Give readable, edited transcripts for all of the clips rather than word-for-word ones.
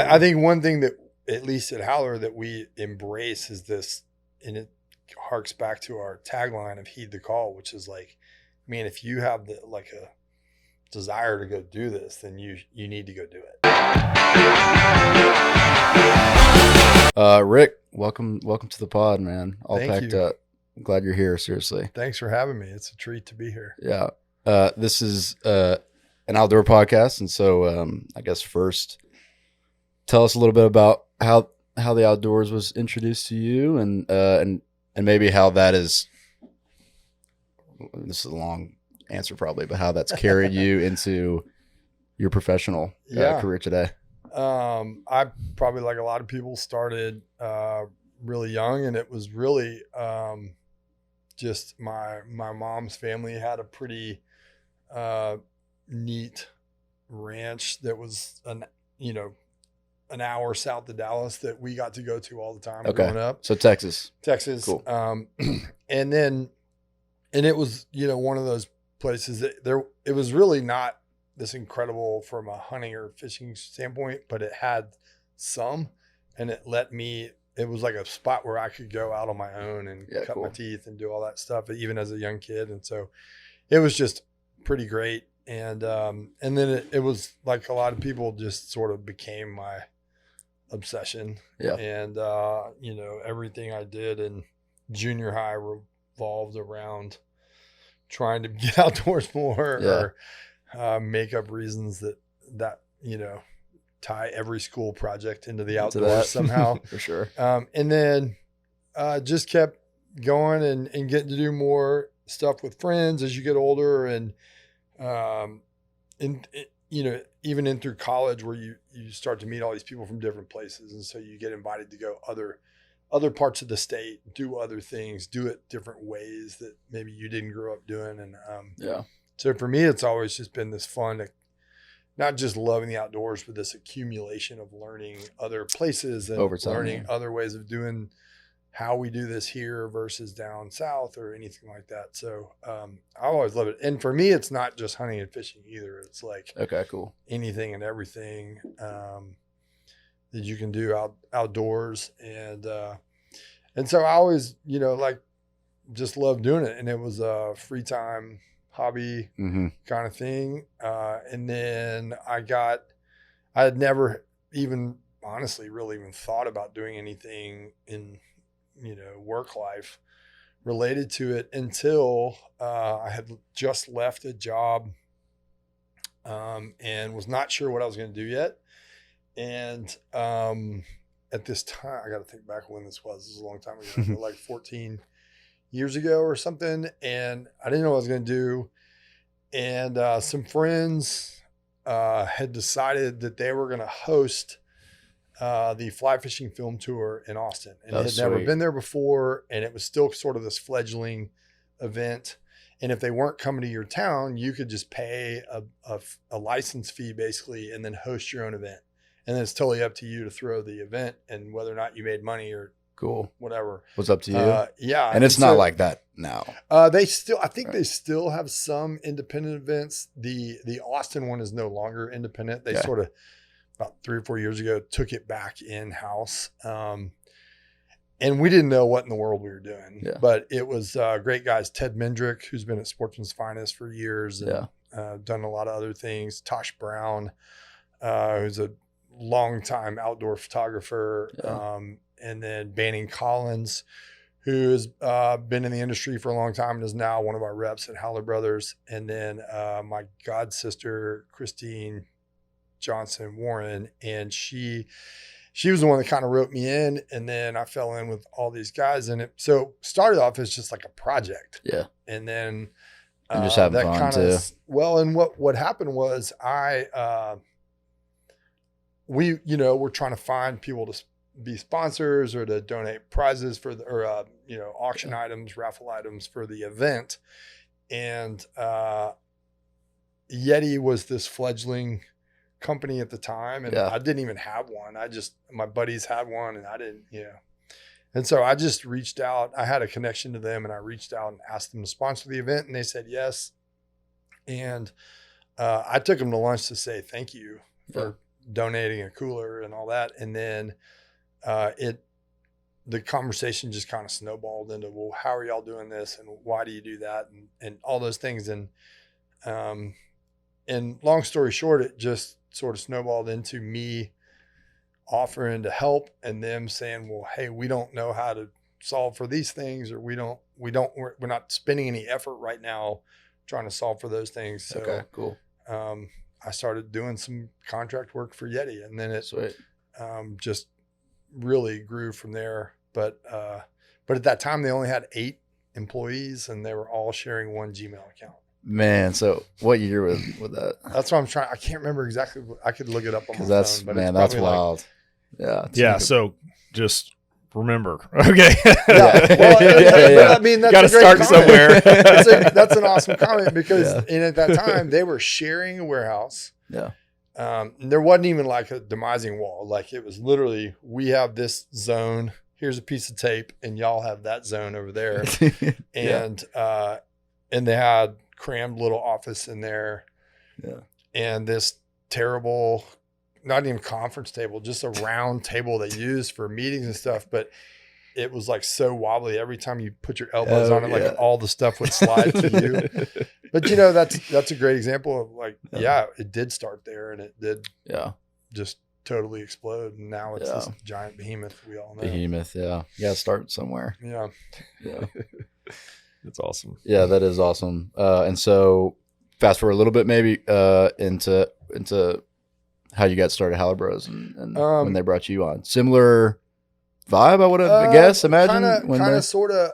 I think one thing that, at least at Howler, that we embrace is this, and it harks back to our tagline of heed the call, which is like, man, if you have the like a desire to go do this, then you need to go do it. Rick, welcome to the pod, man. All Thank packed you. up. I'm glad you're here. Seriously. Thanks for having me. It's a treat to be here. Yeah. This is an outdoor podcast, and so I guess first, tell us a little bit about how the outdoors was introduced to you, and maybe how that is. This is a long answer probably, but how that's carried you into your professional career today. I probably, like a lot of people, started really young, and it was really just my mom's family had a pretty neat ranch that was an hour south of Dallas that we got to go to all the time growing up. So Texas. Cool. And it was, one of those places that it was really not this incredible from a hunting or fishing standpoint, but it had some, and it was like a spot where I could go out on my own and cut my teeth and do all that stuff, even as a young kid. And so it was just pretty great. And then it was like a lot of people, just sort of became my obsession. Yeah. And, everything I did in junior high revolved around trying to get outdoors more or make up reasons that tie every school project into the outdoors somehow. For sure. And then just kept going and getting to do more stuff with friends as you get older, and even in through college, where you start to meet all these people from different places, and so you get invited to go other parts of the state, do other things, do it different ways that maybe you didn't grow up doing. And so for me, it's always just been this fun, not just loving the outdoors, but this accumulation of learning other places and learning other ways of doing how we do this here versus down south or anything like that. So I always love it. And for me, it's not just hunting and fishing either. It's like anything and everything that you can do outdoors. And so I always, just love doing it. And it was a free time hobby kind of thing. And then I had never even honestly really even thought about doing anything in, work life related to it until I had just left a job and was not sure what I was going to do yet. And at this time, I got to think back when this was. This was a long time ago, like 14 years ago or something. And I didn't know what I was going to do. And some friends had decided that they were going to host the fly fishing film tour in Austin. And they had never been there before. And it was still sort of this fledgling event. And if they weren't coming to your town, you could just pay a license fee basically, and then host your own event. And then it's totally up to you to throw the event, and whether or not you made money or whatever. What's up to you? Yeah. And it's not like that now. I think they still have some independent events. The Austin one is no longer independent. They sort of about 3 or 4 years ago took it back in-house. And we didn't know what in the world we were doing, but it was great guys. Ted Mendrick, who's been at Sportsman's Finest for years and done a lot of other things. Tosh Brown, who's a longtime outdoor photographer. And then Banning Collins, who has been in the industry for a long time and is now one of our reps at Howler Brothers. And then my god sister, Christine Johnson Warren, and she was the one that kind of wrote me in, and then I fell in with all these guys, and it started off as just like a project. Yeah. And then just having fun too. Well, and what happened was we're trying to find people to be sponsors or to donate prizes for auction items, raffle items for the event. And Yeti was this fledgling company at the time, and I didn't even have one. My buddies had one, and I didn't, And so I just reached out. I had a connection to them, and I reached out and asked them to sponsor the event, and they said yes. And I took them to lunch to say thank you for donating a cooler and all that. And then the conversation just kind of snowballed into, well, how are y'all doing this? And why do you do that? And all those things. And long story short, it just sort of snowballed into me offering to help and them saying, well, hey, we don't know how to solve for these things, or we're not spending any effort right now trying to solve for those things. So Okay, cool. I started doing some contract work for Yeti, and then it Sweet. just really grew from there. But at that time they only had 8 employees and they were all sharing one Gmail account. Man, so what year was that? That's what I'm trying. I can't remember exactly. I could look it up on my That's phone. But man, it's that's probably wild. Yeah. So just remember. Okay. Well, I mean, that's got to a great start comment. somewhere. That's an awesome comment because and at that time they were sharing a warehouse. Yeah. There wasn't even like a demising wall. Like it was literally, we have this zone. Here's a piece of tape, and y'all have that zone over there. And they had crammed little office in there. Yeah. And this terrible, not even conference table, just a round table they used for meetings and stuff. But it was like so wobbly. Every time you put your elbows on it, like all the stuff would slide to you. But that's a great example of like, it did start there and it did just totally explode. And now it's this giant behemoth we all know. Behemoth, yeah. You gotta start somewhere. Yeah. Yeah. That's awesome. Yeah, that is awesome. And so fast forward a little bit maybe into how you got started Howler Bros and when they brought you on. Similar vibe, I would have guess, imagine. Kind of sort of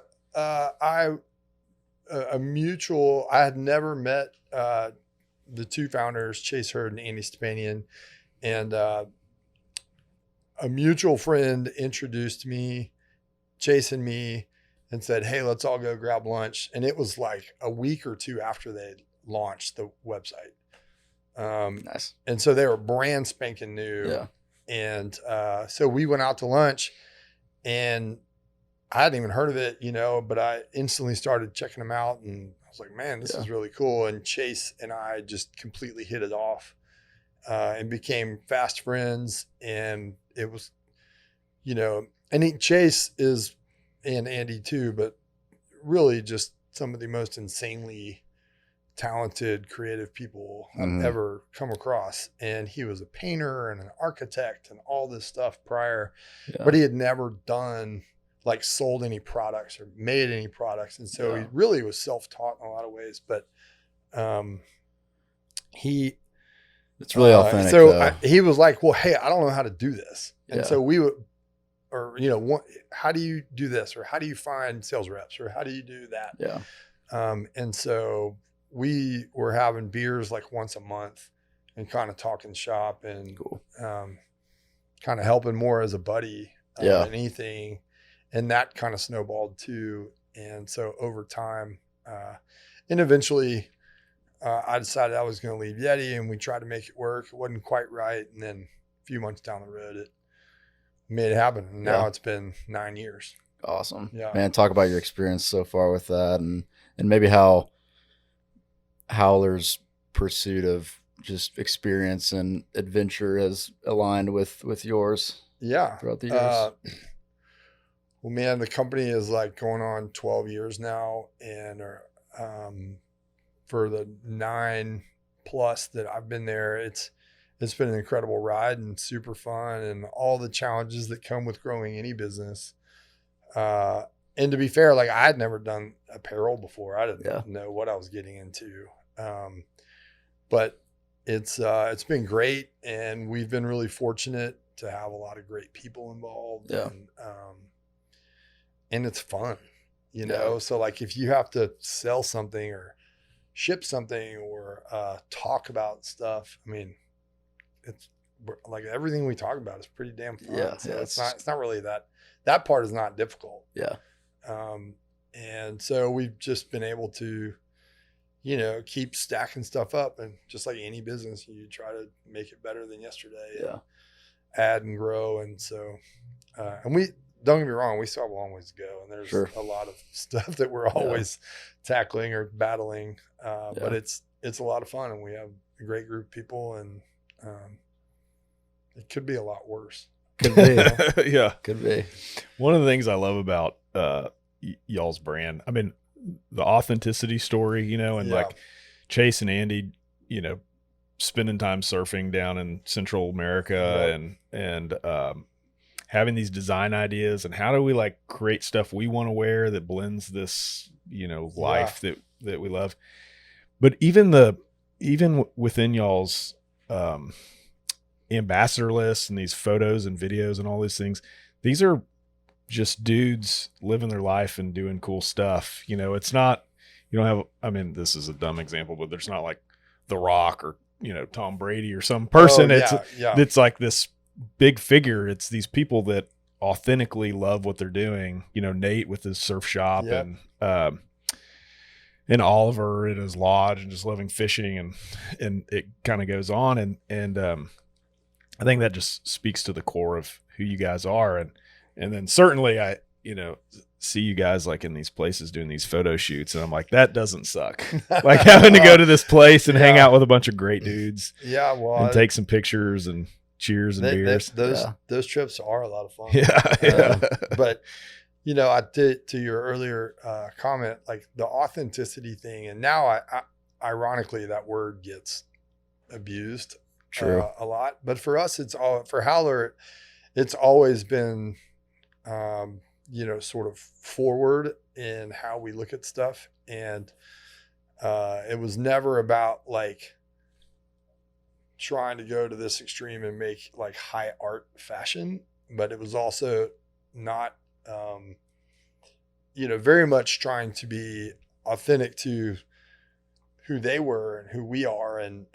a mutual. I had never met the 2 founders, Chase Hurd and Andy Stepanian, and a mutual friend introduced me, Chase and me, and said, hey, let's all go grab lunch. And it was like a week or 2 after they launched the website. Nice. And so they were brand spanking new. Yeah. And so we went out to lunch, and I hadn't even heard of it, but I instantly started checking them out, and I was like, man, this is really cool. And Chase and I just completely hit it off and became fast friends. And it was, Chase is, and Andy too, but really just some of the most insanely talented, creative people I've ever come across. And he was a painter and an architect and all this stuff prior, but he had never sold any products or made any products. And so he really was self-taught in a lot of ways, but it's really authentic. He was like, well, hey, I don't know how to do this. And so we would, how do you do this? Or how do you find sales reps? Or how do you do that? Yeah. And so we were having beers like once a month and kind of talking shop and kind of helping more as a buddy than anything. And that kind of snowballed too. And so over time, and eventually I decided I was going to leave Yeti, and we tried to make it work. It wasn't quite right. And then a few months down the road, it made it happen. And now it's been 9 years. Awesome. Yeah. Man, talk about your experience so far with that and maybe how Howler's pursuit of just experience and adventure has aligned with yours. Yeah. Throughout the years. Well, man, the company is like going on 12 years now, and for the 9+ that I've been there, it's been an incredible ride and super fun, and all the challenges that come with growing any business. And to be fair, like I had never done apparel before. I didn't know what I was getting into. But it's been great, and we've been really fortunate to have a lot of great people involved. Yeah. And it's fun, So like if you have to sell something or ship something or talk about stuff, I mean, it's like everything we talk about is pretty damn fun. Yeah. So it's not really that part is not difficult. Yeah. And so we've just been able to, keep stacking stuff up, and just like any business, you try to make it better than yesterday. Yeah. Add and grow. And so, and we, don't get me wrong, we still have a long ways to go, and there's a lot of stuff that we're always tackling or battling. But it's a lot of fun, and we have a great group of people, and It could be a lot worse. Could be. Yeah. Could be. One of the things I love about y'all's brand, I mean, the authenticity story, you know, and Yeah. like Chase and Andy, you know, spending time surfing down in Central America and having these design ideas, and how do we like create stuff we want to wear that blends this, you know, life that we love. But even within y'all's ambassador lists and these photos and videos and all these things, these are just dudes living their life and doing cool stuff. You know, it's not, you don't have, I mean, this is a dumb example, but there's not like The Rock or, you know, Tom Brady or some person. It's like this big figure. It's these people that authentically love what they're doing. You know, Nate with his surf shop, and Oliver in his lodge and just loving fishing, and it kind of goes on. And I think that just speaks to the core of who you guys are. And then certainly I, you know, see you guys like in these places doing these photo shoots, and I'm like, that doesn't suck. Like having to go to this place and hang out with a bunch of great dudes. Yeah. Well, and take some pictures and cheers and beers. Those trips are a lot of fun. Yeah. But you know, to your earlier comment, like the authenticity thing, and now I ironically that word gets abused a lot. But for us, for Howler, it's always been, you know, sort of forward in how we look at stuff. And it was never about like trying to go to this extreme and make like high art fashion, but it was also not, you know, very much trying to be authentic to who they were and who we are, and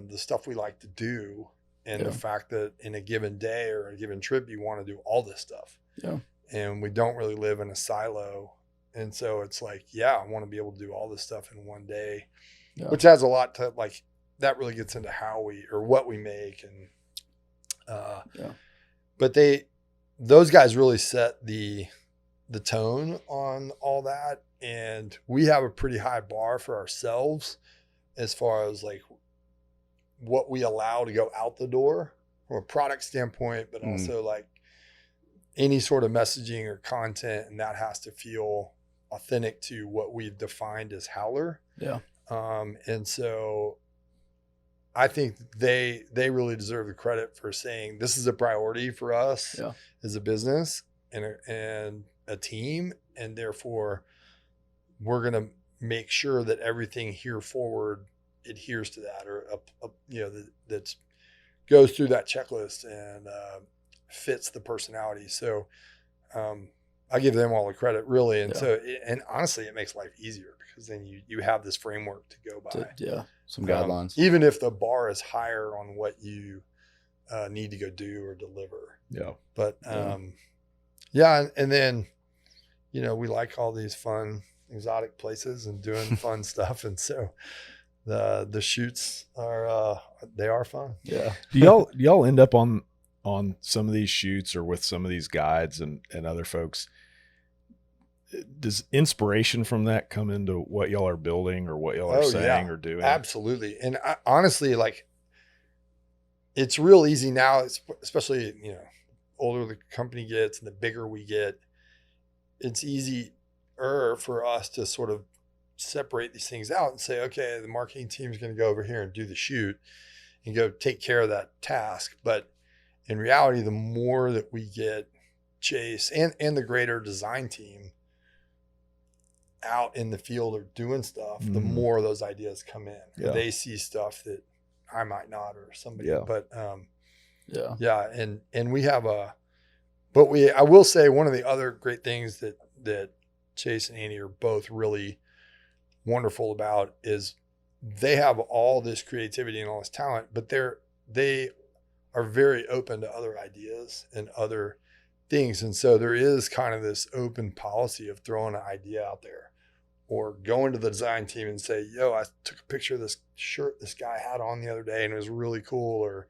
the stuff we like to do, and the fact that in a given day or a given trip, you want to do all this stuff. Yeah. And we don't really live in a silo. And so it's like, I want to be able to do all this stuff in one day, which has a lot to like, that really gets into how what we make. And, but those guys really set the tone on all that. And we have a pretty high bar for ourselves as far as like what we allow to go out the door from a product standpoint, but also like any sort of messaging or content. And that has to feel authentic to what we've defined as Howler. Yeah. And so I think they really deserve the credit for saying this is a priority for us as a business and a team, and therefore we're going to make sure that everything here forward adheres to that, or you know, that goes through that checklist and fits the personality. So I give them all the credit, really. And so, and honestly, it makes life easier because then you have this framework to go by. Some guidelines. Even if the bar is higher on what you need to go do or deliver. Yeah. But and then, you know, we like all these fun, exotic places and doing fun stuff. And so the shoots are fun. Yeah. Do y'all end up on some of these shoots or with some of these guides and other folks? Does inspiration from that come into what y'all are building or what y'all are saying or doing? Absolutely. And honestly, like, it's real easy now, especially, you know, older the company gets and the bigger we get, it's easier for us to sort of separate these things out and say, okay, the marketing team is going to go over here and do the shoot and go take care of that task. But in reality, the more that we get Chase and the greater design team out in the field or doing stuff, the more those ideas come in. Yeah. They see stuff that I might not, or somebody, but and we have I will say one of the other great things that Chase and Andy are both really wonderful about is they have all this creativity and all this talent, but they are very open to other ideas and other things. And so there is kind of this open policy of throwing an idea out there or going to the design team and say, yo, I took a picture of this shirt this guy had on the other day and it was really cool, or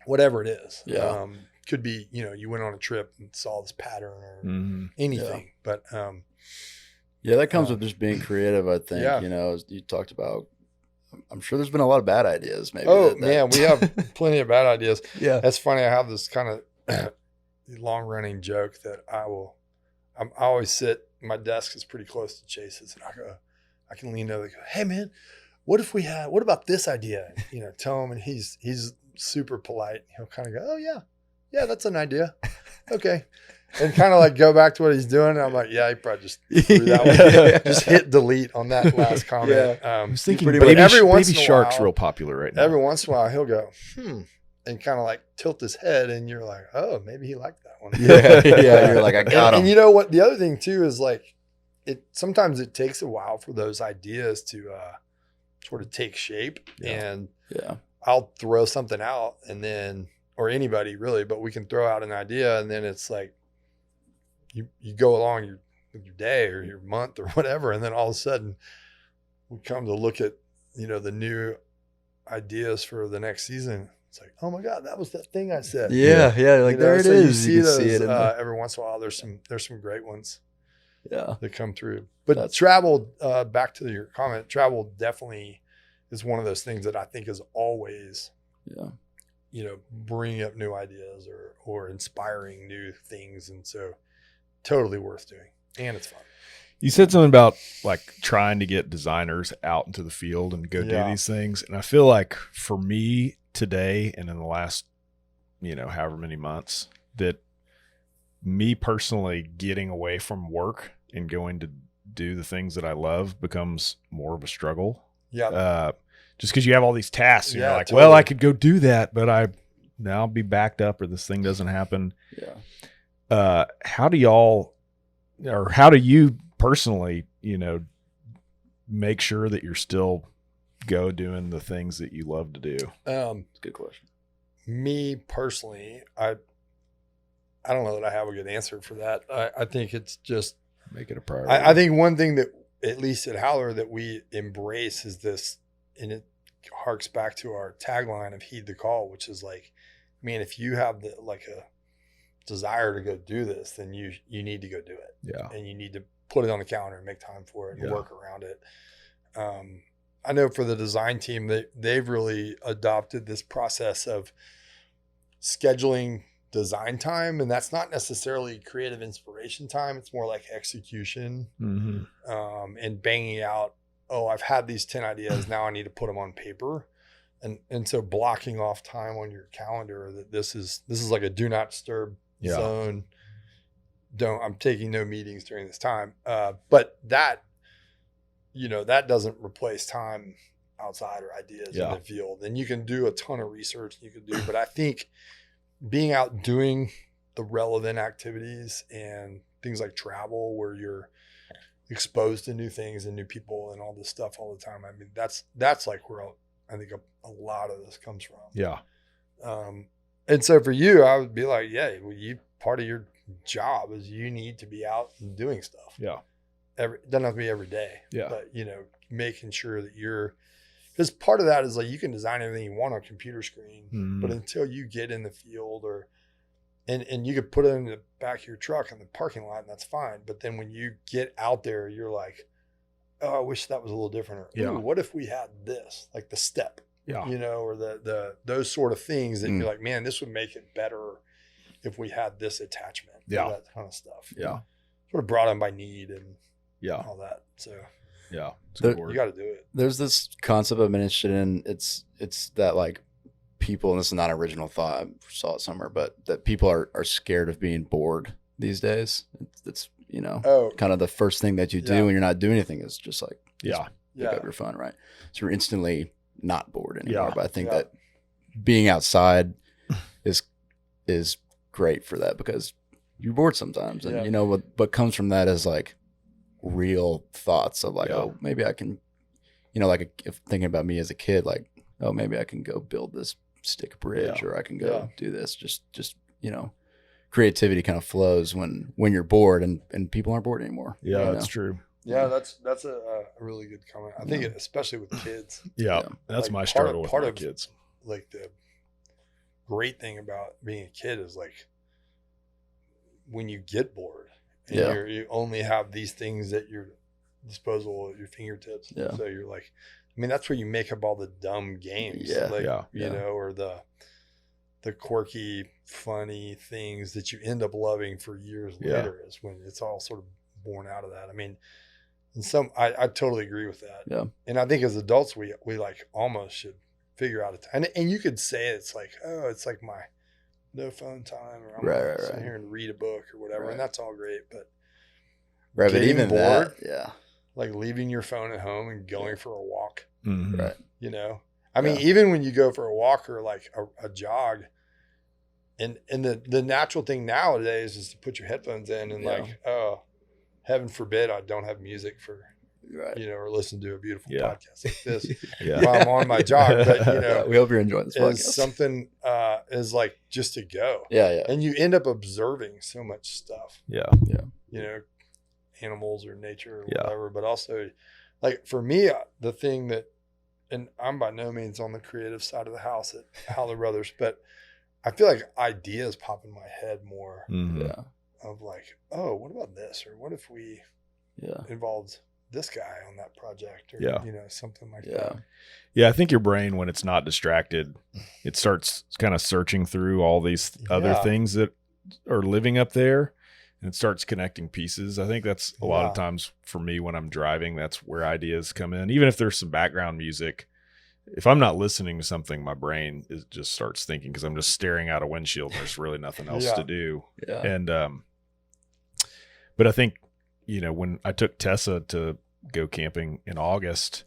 whatever it is. Yeah. Could be, you know, you went on a trip and saw this pattern or anything, but, that comes with just being creative, I think. Yeah. You know, you talked about I'm sure there's been a lot of bad ideas. Maybe. Oh man, we have plenty of bad ideas. Yeah. That's funny. I have this kind of long running joke that I always sit. My desk is pretty close to Chase's, and I can lean over and go, "Hey man, what about this idea?" Tell him, and he's super polite. He'll kind of go, "Oh yeah, that's an idea. Okay." And kind of like go back to what he's doing. And I'm like, yeah, he probably just threw that one. Just hit delete on that last comment. I was thinking Baby Shark's real popular right now. Every once in a while he'll go, and kind of like tilt his head, and you're like, oh, maybe he liked that one. Yeah. You're like, I got him. And you know what? The other thing too is like, sometimes it takes a while for those ideas to sort of take shape. And I'll throw something out, and then, or anybody really, but we can throw out an idea, and then it's like, you go along with your day or your month or whatever, and then all of a sudden we come to look at the new ideas for the next season. It's like, oh my God, that was that thing I said. Yeah. Like there it so is. You can see it every once in a while. There's some great ones. Yeah, that come through. But travel, back to your comment, travel definitely is one of those things that I think is always bringing up new ideas or inspiring new things, and so totally worth doing, and it's fun. You said something about like trying to get designers out into the field and go do these things. And I feel like for me today and in the last, however many months, that me personally getting away from work and going to do the things that I love becomes more of a struggle. Yeah. Just because you have all these tasks. And you're like, totally. well, I could go do that, but I'll be backed up or this thing doesn't happen. Yeah. How do you personally, make sure that you're still doing the things that you love to do? Good question. Me personally, I don't know that I have a good answer for that. I think it's just make it a priority. I think one thing that, at least at Howler, that we embrace is this, and it harks back to our tagline of heed the call, which is like, man, if you have a desire to go do this, then you need to go do it. Yeah. And you need to put it on the calendar and make time for it and work around it. I know for the design team, they've really adopted this process of scheduling design time, and that's not necessarily creative inspiration time. It's more like execution, and banging out, I've had these 10 ideas. Now I need to put them on paper. And so blocking off time on your calendar that this is like a do not disturb zone. I'm taking no meetings during this time. But that, that doesn't replace time outside or ideas in the field. And you can do a ton of research but I think being out doing the relevant activities and things like travel, where you're exposed to new things and new people and all this stuff all the time. I mean, that's like where I think a lot of this comes from. Yeah. And so for you, I would be like, part of your job is you need to be out and doing stuff. Yeah. It doesn't have to be every day. Yeah. But, making sure that because part of that is like, you can design everything you want on a computer screen, but until you get in the field and you could put it in the back of your truck in the parking lot, and that's fine. But then when you get out there, you're like, oh, I wish that was a little different. Or, what if we had this, like the step, or those sort of things that you're like, man, this would make it better if we had this attachment. That kind of stuff. Yeah. Sort of brought on by need and all that. So yeah, you got to do it. There's this concept I've been interested in. It's that like people, and this is not an original thought, I saw it somewhere, but that people are scared of being bored these days. It's kind of the first thing that you do when you're not doing anything is just like pick up your phone, right? So you're instantly not bored anymore. But I think that being outside is great for that, because you're bored sometimes, and what comes from that is like real thoughts of like, oh, maybe I can, like if thinking about me as a kid, like, oh, maybe I can go build this stick bridge, or I can go do this. Just creativity kind of flows when you're bored, and people aren't bored anymore. Yeah, that's true. Yeah, that's a really good comment. I think especially with kids. Yeah, that's like my struggle with my kids. Like the great thing about being a kid is like when you get bored and you only have these things at your disposal at your fingertips. So you're like, I mean, that's where you make up all the dumb games, Yeah, you know, or the quirky, funny things that you end up loving for years later is when it's all sort of born out of that. I mean, I totally agree with that. Yeah. And I think as adults, we like almost should figure out a time. And you could say it's like, oh, it's like my no phone time, or I'm gonna sit here and read a book or whatever. And that's all great. But but even bored, that, like leaving your phone at home and going for a walk, Right. you know, I mean, even when you go for a walk or like a jog, and the natural thing nowadays is to put your headphones in and like, oh, heaven forbid I don't have music for, you know, or listen to a beautiful podcast like this while I'm on my jog. But, you know, we hope you're enjoying this podcast. Something is like just to go. Yeah. And you end up observing so much stuff. Yeah. You know, animals or nature or whatever, but also like for me, the thing that, and I'm by no means on the creative side of the house at Howler Brothers, but I feel like ideas pop in my head more of like, oh, what about this? Or what if we involved this guy on that project, or, you know, something like that. Yeah. I think your brain, when it's not distracted, it starts kind of searching through all these other things that are living up there, and it starts connecting pieces. I think that's a lot of times for me when I'm driving, that's where ideas come in. Even if there's some background music, if I'm not listening to something, my brain just starts thinking, because I'm just staring out a windshield and there's really nothing else to do. Yeah. And, but I think, you know, when I took Tessa to go camping in August,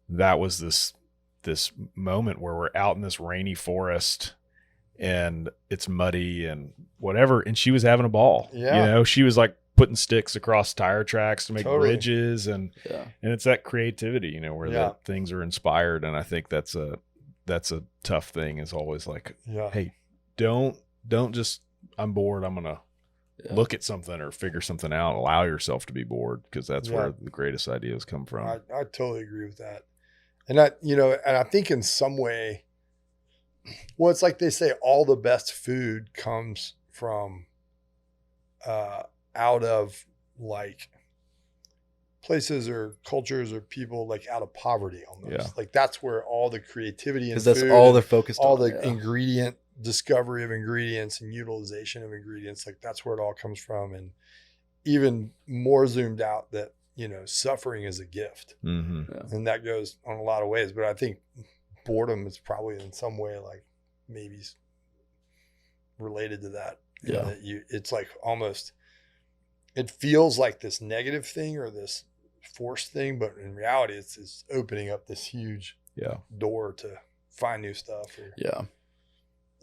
that was this moment where we're out in this rainy forest and it's muddy and whatever. And she was having a ball. Yeah. You know, she was like putting sticks across tire tracks to make bridges, and it's that creativity, you know, where the things are inspired. And I think that's a tough thing, is always like, hey, don't just, I'm bored, I'm gonna look at something or figure something out. Allow yourself to be bored, because that's where the greatest ideas come from. I totally agree with that. And I think in some way, well, it's like they say all the best food comes from out of like places or cultures or people like out of poverty almost. Like that's where all the creativity, and that's all they're focused all on. the ingredient discovery of ingredients and utilization of ingredients, like that's where it all comes from. And even more zoomed out, that, you know, suffering is a gift, and that goes on a lot of ways. But I think boredom is probably in some way like maybe related to that. That it's like almost, it feels like this negative thing or this forced thing, but in reality it's opening up this huge door to find new stuff, or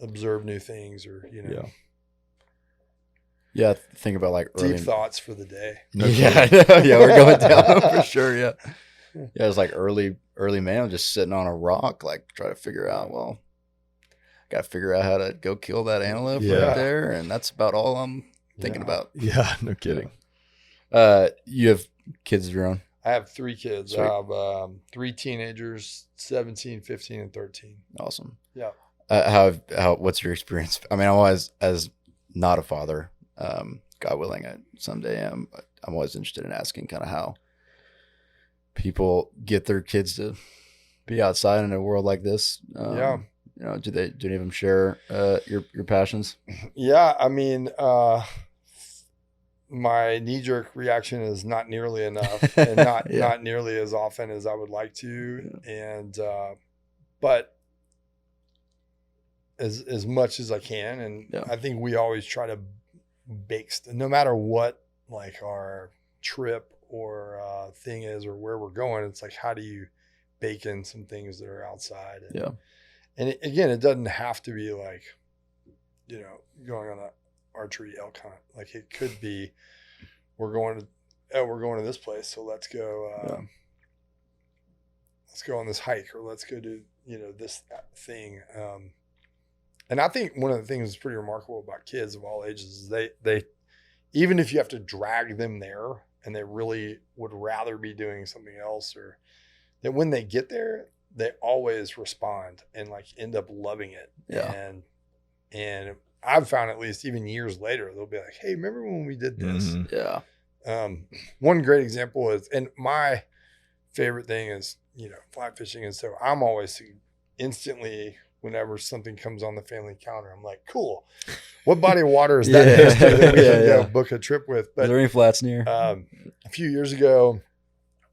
observe new things, or, you know. Think about like deep thoughts for the day. We're going down for sure. It's like early man just sitting on a rock, like try to figure out, well, got to figure out how to go kill that antelope right there, and that's about all I'm thinking about. No kidding. You have kids of your own? I have 3 kids. Sweet. I have 3 teenagers, 17, 15, and 13. Awesome. Yeah. What's your experience? I mean, I'm always, as not a father, God willing, I someday am, but I'm always interested in asking kind of how people get their kids to be outside in a world like this. You know, do any of them share your passions? Yeah, I mean, my knee-jerk reaction is not nearly enough, and not nearly as often as I would like to. And but as much as I can, and I think we always try to bake no matter what, like our trip or thing is, or where we're going. It's like, how do you bake in some things that are outside? And again, it doesn't have to be like, you know, going on an archery elk hunt. Like it could be, we're going to this place, so let's go on this hike, or let's go do, you know, this thing. And I think one of the things that's pretty remarkable about kids of all ages is they even if you have to drag them there and they really would rather be doing something else, or that when they get there, they always respond and like end up loving it. And I've found, at least even years later, they'll be like, hey, remember when we did this? One great example is, and my favorite thing is, fly fishing. And so I'm always instantly, whenever something comes on the family calendar, I'm like, cool. What body of water is that next to that we can go book a trip with? But Are there any flats near? a few years ago,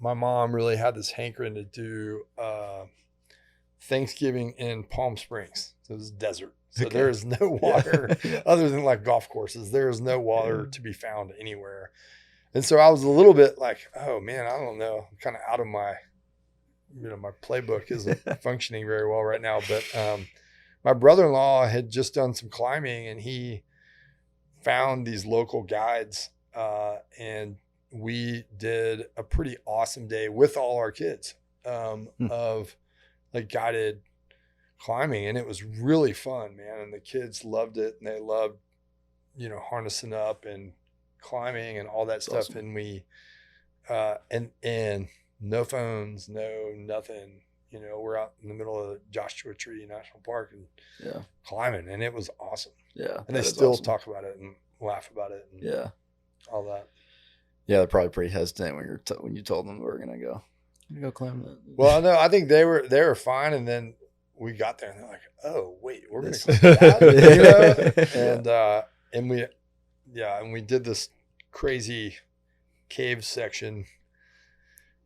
my mom really had this hankering to do Thanksgiving in Palm Springs. So it's desert. So there is no water other than like golf courses. There is no water to be found anywhere. And so I was a little bit like, oh man, I don't know. I'm kind of out of my, my playbook isn't functioning very well right now. But my brother-in-law had just done some climbing, and he found these local guides, and we did a pretty awesome day with all our kids of like guided climbing, and it was really fun, man. And the kids loved it, and they loved, harnessing up and climbing and all that That's stuff. awesome. And we, and no phones, no nothing. We're out in the middle of the Joshua Tree National Park and climbing, and it was awesome. Yeah, And they still talk about it and laugh about it and all that. Yeah, they're probably pretty hesitant when you told them we were gonna go climb that. Well, no, I think they were fine, and then we got there and they're like, "Oh, wait, we're gonna climb that," and we did this crazy cave section,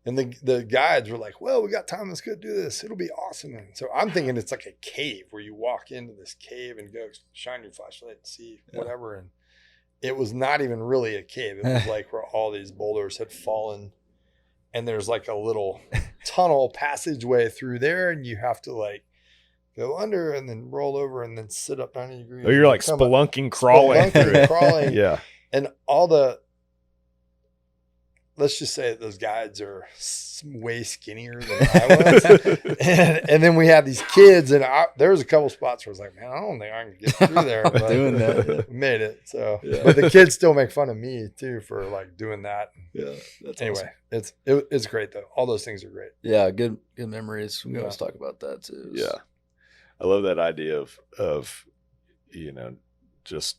and the guides were like, "Well, we got time. Let's go do this. It'll be awesome." And so I'm thinking it's like a cave where you walk into this cave and go shine your flashlight and see whatever, and it was not even really a cave. It was like where all these boulders had fallen, and there's like a little tunnel passageway through there, and you have to like go under and then roll over and then sit up 90 degrees. Oh, you're like spelunking, crawling through it. Crawling. Yeah. And let's just say that those guides are way skinnier than I was. and then we had these kids, and there was a couple spots where I was like, man, I don't think I can get through there. But doing that. we made it. So, but the kids still make fun of me too for like doing that. Yeah. That's Anyway, awesome. it's great though. All those things are great. Yeah, good memories. We always talk about that too. Yeah. I love that idea of just,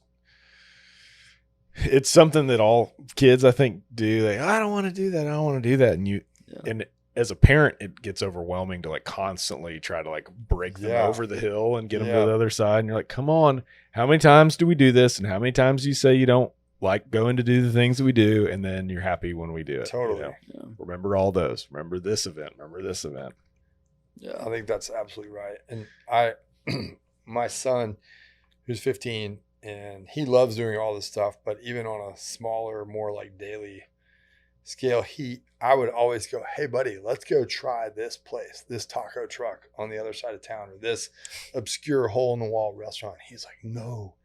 it's something that all kids, I think, do. I don't want to do that. I don't want to do that. And and as a parent, it gets overwhelming to like constantly try to like break them over the hill and get them to the other side. And you're like, come on, how many times do we do this? And how many times do you say you don't like going to do the things that we do? And then you're happy when we do it. Totally. Remember all those. Remember this event. Remember this event. Yeah. I think that's absolutely right. And my son, who's 15, and he loves doing all this stuff, but even on a smaller, more like daily scale, I would always go, hey buddy, let's go try this place, this taco truck on the other side of town, or this obscure hole in the wall restaurant. He's like, no,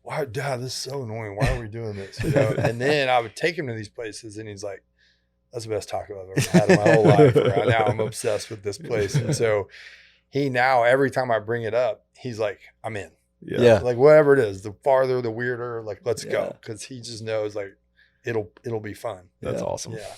why, Dad, this is so annoying. Why are we doing this? And then I would take him to these places, and he's like, that's the best taco I've ever had in my whole life. Right now I'm obsessed with this place. And so every time I bring it up, he's like, I'm in. Yeah. Like whatever it is, the farther, the weirder, like let's go. Cause he just knows like it'll be fun. That's awesome. Yeah.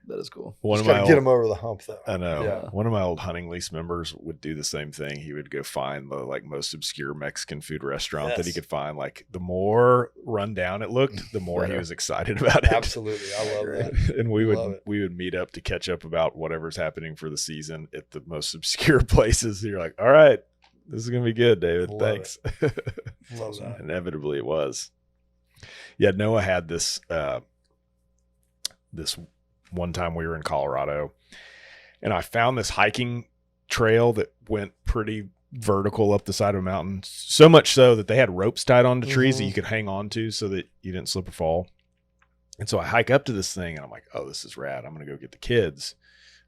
That is cool. Just gotta get him over the hump though. I know. Yeah. One of my old hunting lease members would do the same thing. He would go find the like most obscure Mexican food restaurant that he could find. Like the more run down it looked, the more he was excited about it. Absolutely. I love that. And we would meet up to catch up about whatever's happening for the season at the most obscure places. You're like, all right, this is gonna be good, David. Love Thanks. Love that. Inevitably it was. Yeah, Noah had this this one time we were in Colorado, and I found this hiking trail that went pretty vertical up the side of a mountain, so much so that they had ropes tied onto trees that you could hang on to so that you didn't slip or fall. And so I hike up to this thing, and I'm like, oh, this is rad. I'm going to go get the kids.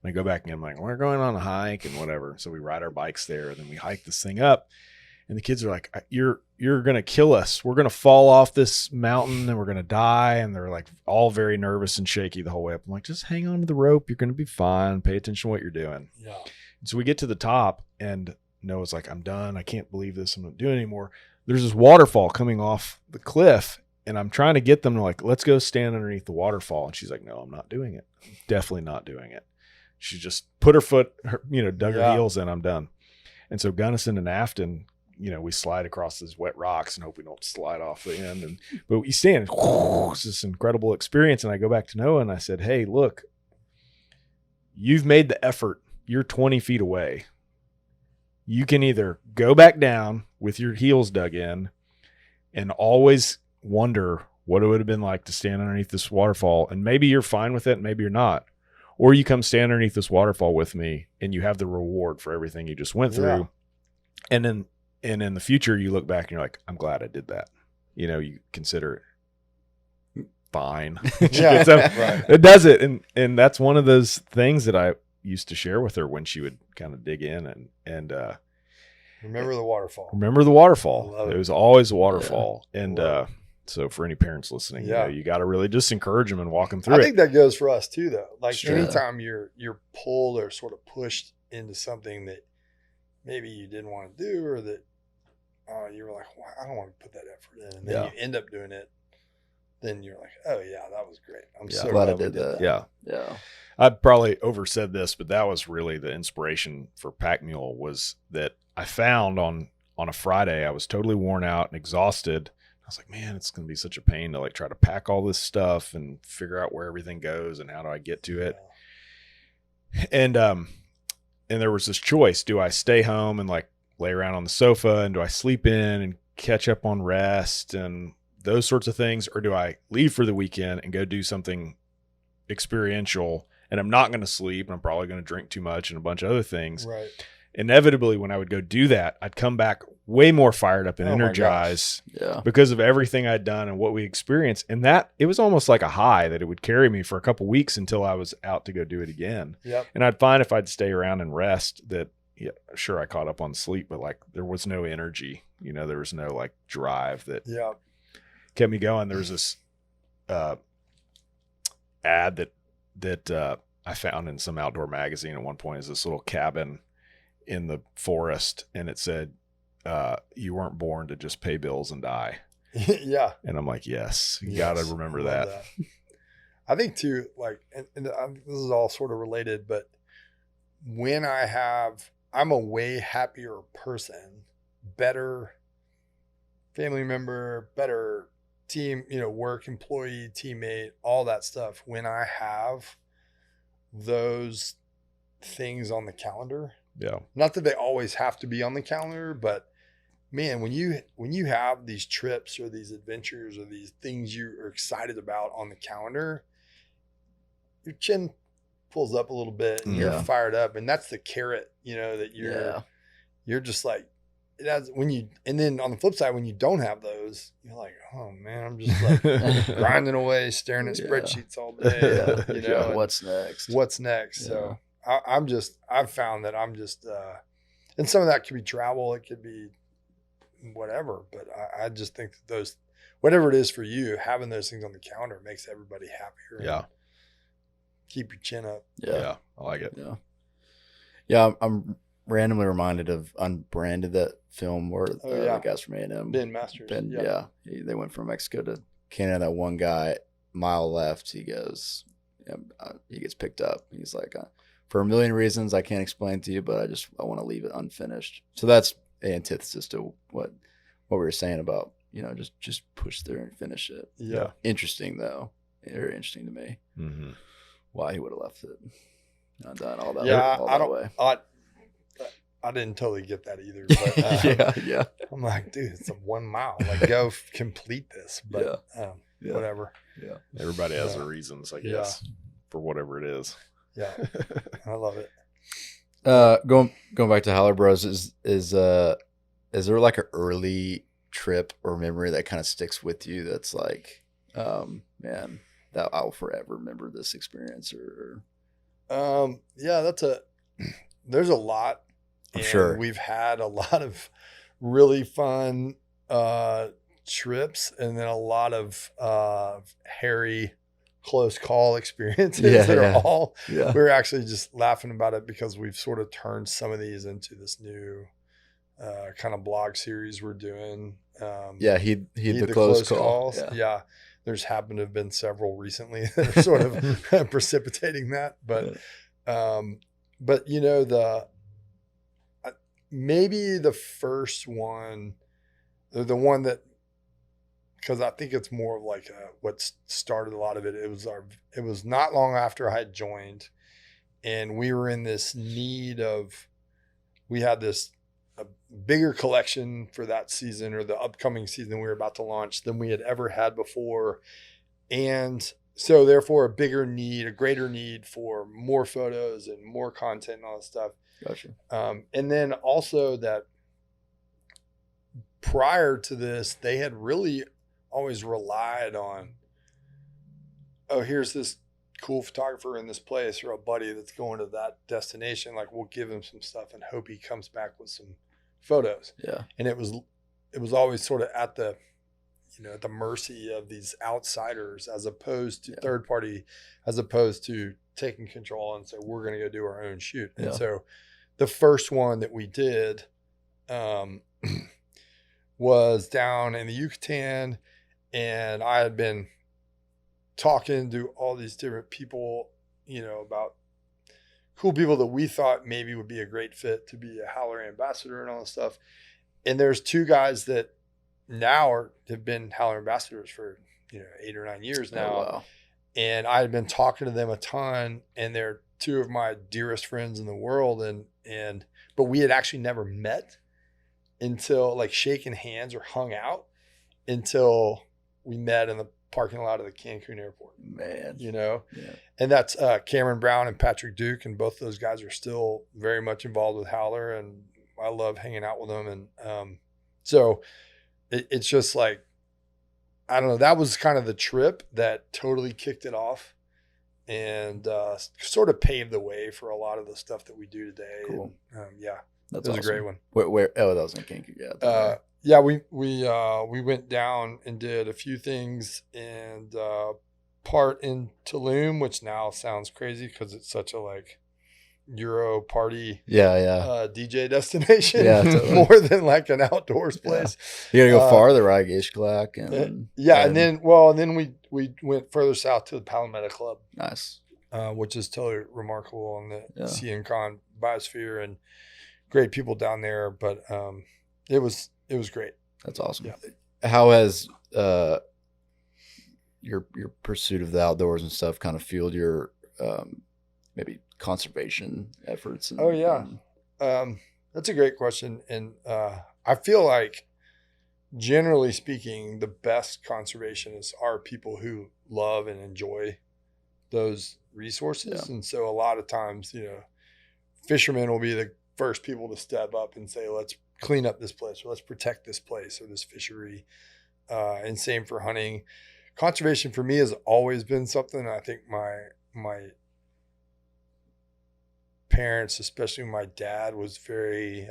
And I go back and I'm like, we're going on a hike and whatever. So we ride our bikes there, and then we hike this thing up. And the kids are like, you're going to kill us. We're going to fall off this mountain and we're going to die. And they're like all very nervous and shaky the whole way up. I'm like, just hang on to the rope. You're going to be fine. Pay attention to what you're doing. Yeah. And so we get to the top, and Noah's like, I'm done. I can't believe this. I'm not doing it anymore. There's this waterfall coming off the cliff, and I'm trying to get them to like, let's go stand underneath the waterfall. And she's like, no, I'm not doing it. I'm definitely not doing it. She just put her foot, dug her heels in. I'm done. And so Gunnison and Afton, we slide across these wet rocks and hope we don't slide off the end. But we stand, it's this incredible experience. And I go back to Noah and I said, hey, look, you've made the effort. You're 20 feet away. You can either go back down with your heels dug in and always wonder what it would have been like to stand underneath this waterfall. And maybe you're fine with it. Maybe you're not. Or you come stand underneath this waterfall with me and you have the reward for everything you just went through. And then, and in the future, you look back and you're like, I'm glad I did that. You know, you consider it fine. Yeah, right. It does it. And that's one of those things that I used to share with her when she would kind of dig in and Remember the waterfall. remember the waterfall. Love it. It was always a waterfall. And Love so for any parents listening, Yeah. you got to really just encourage them and walk them through I it. think that goes for us too, though. Like Sure. anytime you're pulled or sort of pushed into something that maybe you didn't want to do, or that you were like, well, I don't want to put that effort in, and then Yeah. you end up doing it, then you're like, oh yeah, that was great. I'm Yeah, so glad I glad we did that. Yeah. Yeah. I'd probably oversaid this, but that was really the inspiration for PAKMULE, was that I found on a Friday, I was totally worn out and exhausted. I was like, man, it's going to be such a pain to like try to pack all this stuff and figure out where everything goes and how do I get to it. And there was this choice. Do I stay home and like lay around on the sofa, and do I sleep in and catch up on rest and those sorts of things? Or do I leave for the weekend and go do something experiential? And I'm not going to sleep, and I'm probably going to drink too much and a bunch of other things. Right. Inevitably, when I would go do that, I'd come back way more fired up and Oh my energized Yeah. because of everything I'd done and what we experienced. And that it was almost like a high that it would carry me for a couple weeks until I was out to go do it again. Yep. And I'd find if I'd stay around and rest that, yeah, sure, I caught up on sleep, but like there was no energy, you know, there was no like drive that Yep. kept me going. There was this ad that I found in some outdoor magazine at one point. Is this little cabin in the forest, and it said, you weren't born to just pay bills and die. Yeah. And I'm like, yes, you Yes, got to remember I love that. I think too, like, and this is all sort of related, but when I'm a way happier person, better family member, better team, work employee, teammate, all that stuff. When I have those things on the calendar, Yeah. not that they always have to be on the calendar, but man, when you have these trips or these adventures or these things you are excited about on the calendar, your chin pulls up a little bit and you're Yeah. fired up, and that's the carrot, that you're just like, it has and then on the flip side, when you don't have those, you're like, oh man, I'm just like grinding away, staring at Yeah. spreadsheets all day. Yeah. and What's next? what's next? Yeah. So I've found that I'm just, and some of that could be travel, it could be whatever, but I just think that those, whatever it is for you, having those things on the calendar makes everybody happier. Yeah. and keep your chin up. Yeah. I like it. Yeah. Yeah. I'm randomly reminded of Unbranded, that film where the guys from A&M. Ben Masters. They went from Mexico to Canada. That one guy, mile left, he goes, he gets picked up. He's like, for a million reasons I can't explain to you, but I want to leave it unfinished. So that's the antithesis to what we were saying about, just push through and finish it. Yeah. Interesting though. Very interesting to me. Mm-hmm. Why he would have left it. Not done all that, Yeah, all I that don't. way. I didn't totally get that either. But Yeah. I'm like, dude, it's a 1 mile. Like, go complete this. But Yeah. whatever. Yeah. Everybody has Yeah. their reasons, I Yeah. guess, for whatever it is. Yeah, I love it. Going back to Howler Bros, is there like an early trip or memory that kind of sticks with you that's like, man, that I'll forever remember this experience? Or Yeah, there's a lot. I'm and sure. We've had a lot of really fun trips, and then a lot of hairy close call experiences that are all, yeah. we were actually just laughing about it because we've sort of turned some of these into this new kind of blog series we're doing. Heed the close call. calls. Yeah. There's happened to have been several recently that are sort of precipitating that, but maybe the first one, the one that, because I think it's more of like what started a lot of it. It was not long after I had joined, and we were in this need of, we had this a bigger collection for that season or the upcoming season we were about to launch than we had ever had before. And so therefore a greater need for more photos and more content and all that stuff. Gotcha. And then also that prior to this, they had really always relied on, oh, here's this cool photographer in this place or a buddy that's going to that destination. Like, we'll give him some stuff and hope he comes back with some photos. Yeah. And it was always sort of at the, at the mercy of these outsiders as opposed to third party, as opposed to taking control and say, we're going to go do our own shoot. And so the first one that we did was down in the Yucatan, and I had been talking to all these different people, about cool people that we thought maybe would be a great fit to be a Howler ambassador and all this stuff. And there's two guys that now have been Howler ambassadors for 8 or 9 years now. Oh, wow. And I had been talking to them a ton, and they're two of my dearest friends in the world, but we had actually never met until, like, shaken hands or hung out until we met in the parking lot of the Cancun airport. Man. And that's Cameron Brown and Patrick Duke, and both those guys are still very much involved with Howler, and I love hanging out with them. And so it's just like, I don't know, that was kind of the trip that totally kicked it off and sort of paved the way for a lot of the stuff that we do today. Cool. And, yeah, That's that was awesome. a great one. Where? Oh, that was in Cancun. Yeah. Yeah, we went down and did a few things, and part in Tulum, which now sounds crazy because it's such a like Euro party DJ destination, totally. more than like an outdoors place. You gotta go farther, right? Ishkalak and and then we went further south to the Palometa Club. Nice. Which is totally remarkable on the CNCon biosphere, and great people down there. But it was great. That's awesome. Yeah. How has your pursuit of the outdoors and stuff kind of fueled your maybe conservation efforts? That's a great question. And I feel like, generally speaking, the best conservationists are people who love and enjoy those resources. And so a lot of times, fishermen will be the first people to step up and say, let's clean up this place, or let's protect this place or this fishery. And same for hunting. Conservation for me has always been something. I think my parents, especially my dad, was very,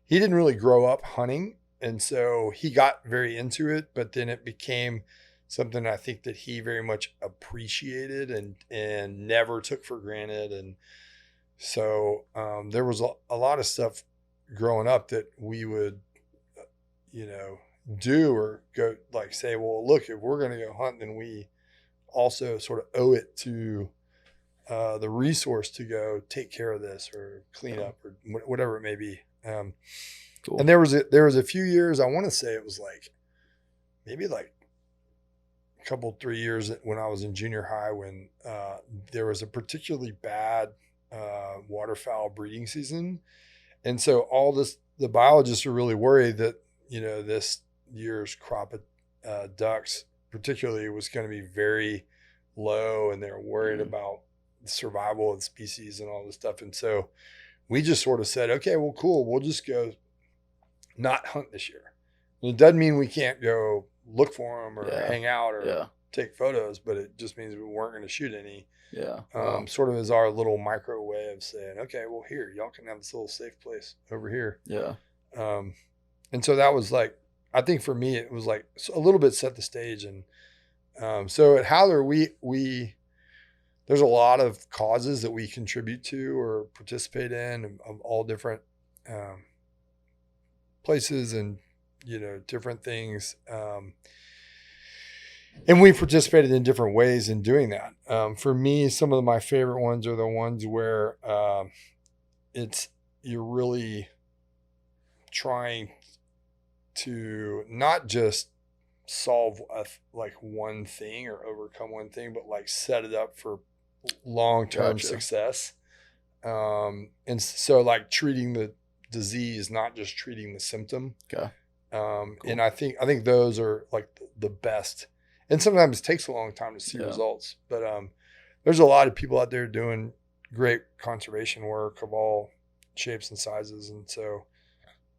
he didn't really grow up hunting. And so he got very into it, but then it became something I think that he very much appreciated and never took for granted. And so there was a lot of stuff growing up that we would, do or go, like, say, well, look, if we're going to go hunt, then we also sort of owe it to the resource to go take care of this or clean up or whatever it may be. Cool. And there was a few years, I want to say it was like maybe like a couple, 3 years when I was in junior high, when there was a particularly bad waterfowl breeding season. And so the biologists are really worried that, this year's crop of ducks particularly was going to be very low, and they're worried about the survival of the species and all this stuff. And so we just sort of said, okay, well, cool. We'll just go not hunt this year. And it doesn't mean we can't go look for them or hang out or take photos, but it just means we weren't going to shoot any. Sort of as our little micro way of saying, okay, well, here, y'all can have this little safe place over here. And so that was like, I think for me, it was like a little bit set the stage. And so at Howler, there's a lot of causes that we contribute to or participate in of all different places and, different things. And we participated in different ways in doing that. For me, some of my favorite ones are the ones where you're really trying to not just solve like one thing or overcome one thing, but like set it up for long-term Gotcha. success. And so like treating the disease, not just treating the symptom. Okay. And I think those are like the best. And sometimes it takes a long time to see Yeah. results, but there's a lot of people out there doing great conservation work of all shapes and sizes. And so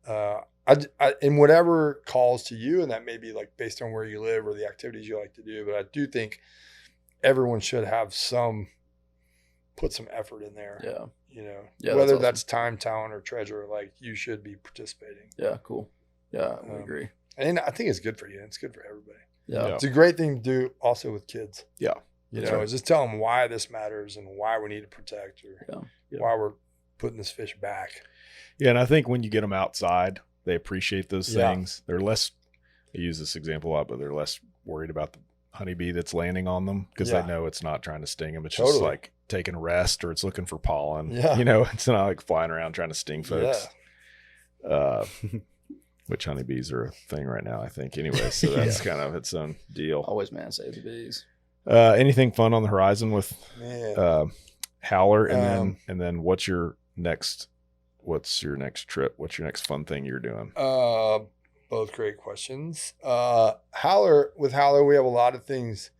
I in whatever calls to you, and that may be like based on where you live or the activities you like to do, but I do think everyone should have put some effort in there. Yeah. You know, Yeah, whether awesome. that's time, talent, or treasure, like you should be participating. Yeah. Cool. Yeah, I Um, agree. And I think it's good for you. It's good for everybody. Yeah. It's a great thing to do also with kids. Yeah. You That's know, right. is just tell them why this matters and why we need to protect or Yeah. why we're putting this fish back. Yeah, and I think when you get them outside, they appreciate those Yeah. things. They're less. I use this example a lot, but they're less worried about the honeybee that's landing on them because Yeah. they know it's not trying to sting them. It's Totally. just like taking a rest or it's looking for pollen. Yeah. You know, it's not like flying around trying to sting folks. Which honeybees are a thing right now, I think. Anyway, so that's kind of its own deal. Always, man, save the bees. Anything fun on the horizon with Man. Howler, and then what's your next trip? What's your next fun thing you're doing? Both great questions. Howler, we have a lot of things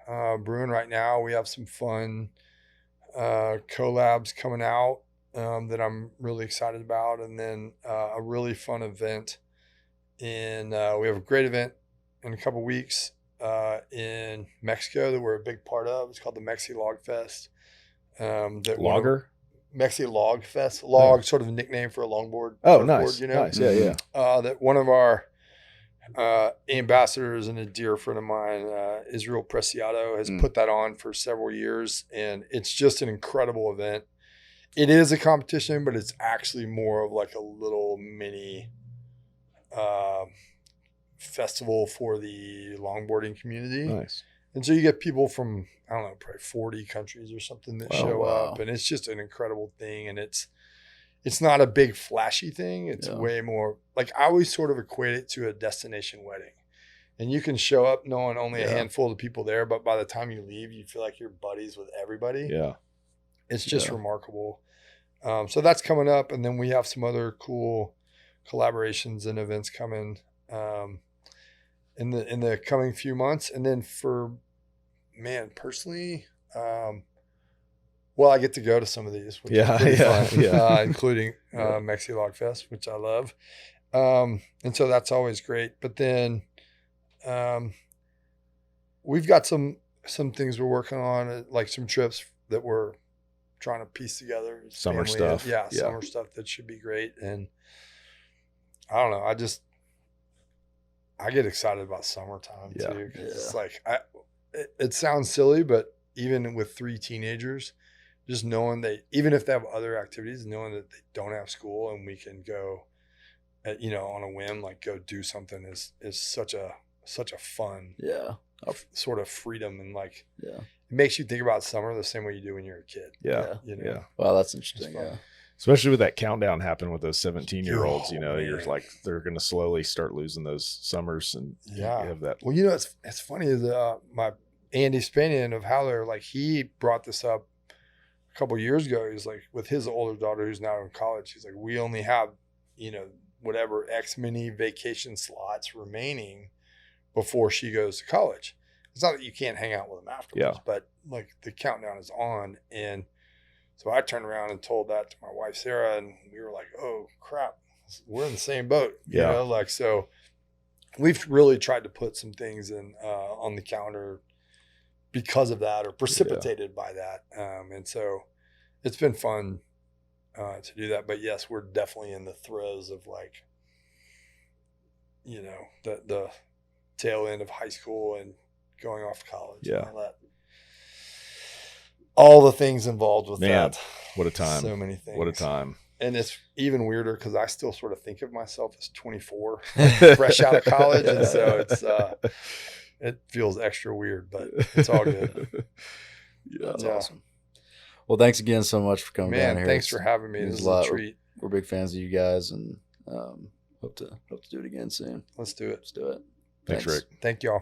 brewing right now. We have some fun collabs coming out that I'm really excited about. And then a really fun event we have a great event in a couple weeks in Mexico that we're a big part of. It's called the Mexi Log Fest. Logger? Mexi Log Fest. Log, sort of a nickname for a longboard. Oh, surfboard, nice. You know? Nice. Yeah, yeah. That one of our ambassadors and a dear friend of mine, Israel Preciado, has put that on for several years, and it's just an incredible event. It is a competition, but it's actually more of like a little mini festival for the longboarding community. Nice. And so you get people from, I don't know, probably 40 countries or something that show up, and it's just an incredible thing. And it's not a big flashy thing. It's way more like, I always sort of equate it to a destination wedding. And you can show up knowing only a handful of the people there, but by the time you leave, you feel like you're buddies with everybody. Yeah. It's just remarkable. So that's coming up. And then we have some other cool collaborations and events coming in the coming few months. And then personally, I get to go to some of these, which is pretty fun, including Mexi Log Fest, which I love. And so that's always great. But then we've got some things we're working on, like some trips that we're trying to piece together. Summer stuff. Summer stuff that should be great. And I don't know, I get excited about summertime too. 'Cause it's like, it sounds silly, but even with 3 teenagers, just knowing even if they have other activities, knowing that they don't have school and we can go, on a whim, like go do something is such a fun, sort of freedom, and like, it makes you think about summer the same way you do when you're a kid. Yeah. Yeah. Wow, that's interesting. Yeah. Especially with that countdown happening with those 17-year-olds, man. you're like, they're going to slowly start losing those summers, and you have that. Well, it's funny is my Andy Spanian of Howler, like he brought this up a couple of years ago. He's like, with his older daughter who's now in college, he's like, we only have, whatever X many vacation slots remaining before she goes to college. It's not that you can't hang out with them afterwards, but like the countdown is on. And so I turned around and told that to my wife, Sarah, and we were like, oh crap, we're in the same boat. So we've really tried to put some things in on the calendar because of that, or precipitated by that. And so it's been fun to do that. But yes, we're definitely in the throes of like, the tail end of high school and going off to college. And all the things involved with that. What a time. So many things. What a time. And it's even weirder because I still sort of think of myself as 24, fresh out of college. And so it feels extra weird, but it's all good. That's awesome. Well, thanks again so much for coming down here. Thanks for having me. This is a treat. We're big fans of you guys, and hope to do it again soon. Let's do it. Let's do it. Thanks, Rick. Thank y'all.